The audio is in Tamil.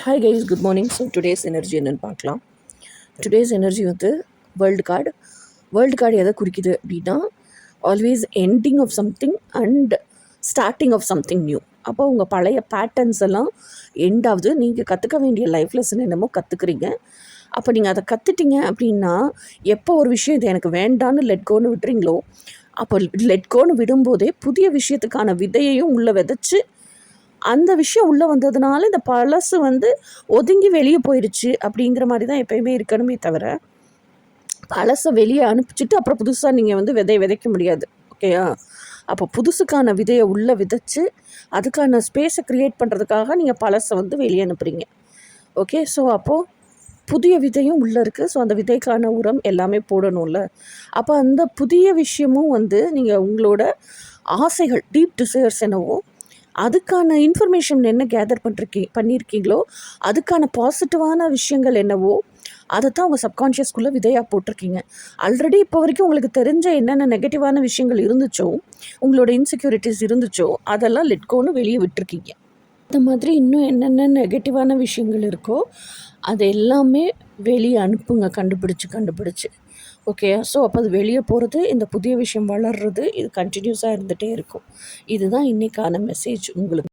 Hi guys, good morning. So today's energy என்னென்னு பார்க்கலாம். டுடேஸ் எனர்ஜி வந்து வேர்ல்டு கார்டு எதை குறிக்குது அப்படின்னா, always ending of something and starting of something new. அப்போ உங்கள் பழைய பேட்டர்ன்ஸ் எல்லாம் எண்ட் ஆகுது. நீங்கள் கற்றுக்க வேண்டிய லைஃப் லெசன் என்னமோ கற்றுக்குறீங்க. அப்போ நீங்கள் அதை கற்றுட்டீங்க அப்படின்னா, எப்போ ஒரு விஷயம் இது எனக்கு வேண்டான்னு லெட்கோன்னு விட்டுறீங்களோ, அப்போ லெட்கோன்னு விடும்போதே புதிய விஷயத்துக்கான விதையையும் உள்ளே விதைச்சி அந்த விஷயம் உள்ளே வந்ததுனால இந்த பழசு வந்து ஒதுங்கி வெளியே போயிடுச்சு அப்படிங்கிற மாதிரி தான் எப்போயுமே இருக்கணுமே தவிர, பழசை வெளியே அனுப்பிச்சிட்டு அப்புறம் புதுசாக நீங்கள் வந்து விதைக்க முடியாது. ஓகேயா? அப்போ புதுசுக்கான விதையை உள்ளே விதைச்சி அதுக்கான ஸ்பேஸை க்ரியேட் பண்ணுறதுக்காக நீங்கள் பழசை வந்து வெளியே அனுப்புகிறீங்க. ஓகே, ஸோ அப்போது புதிய விதையும் உள்ளே இருக்குது. ஸோ அந்த விதைக்கான உரம் எல்லாமே போடணும்ல. அப்போ அந்த புதிய விஷயமும் வந்து நீங்கள் உங்களோட ஆசைகள், டீப் டிசைர்ஸ் என்னவோ அதுக்கான இன்ஃபர்மேஷன் என்ன கேதர் பண்ணியிருக்கீங்களோ அதுக்கான பாசிட்டிவான விஷயங்கள் என்னவோ அதை தான் உங்கள் சப்கான்ஷியஸ்குள்ளே விதையாக போட்டிருக்கீங்க. ஆல்ரெடி இப்போ வரைக்கும் உங்களுக்கு தெரிஞ்ச என்னென்ன நெகட்டிவான விஷயங்கள் இருந்துச்சோ, உங்களோட இன்செக்யூரிட்டிஸ் இருந்துச்சோ, அதெல்லாம் லெட்கோன்னு வெளியே விட்டுருக்கீங்க. இந்த மாதிரி இன்னும் என்னென்ன நெகட்டிவான விஷயங்கள் இருக்கோ அது எல்லாமே வெளியே அனுப்புங்க, கண்டுபிடிச்சி. ஓகே, ஸோ அப்போ அது வெளியே போகிறது, இந்த புதிய விஷயம் வளர்கிறது, இது கண்டினியூஸாக இருந்துகிட்டே இருக்கும். இதுதான் இன்றைக்கான மெசேஜ் உங்களுக்கு.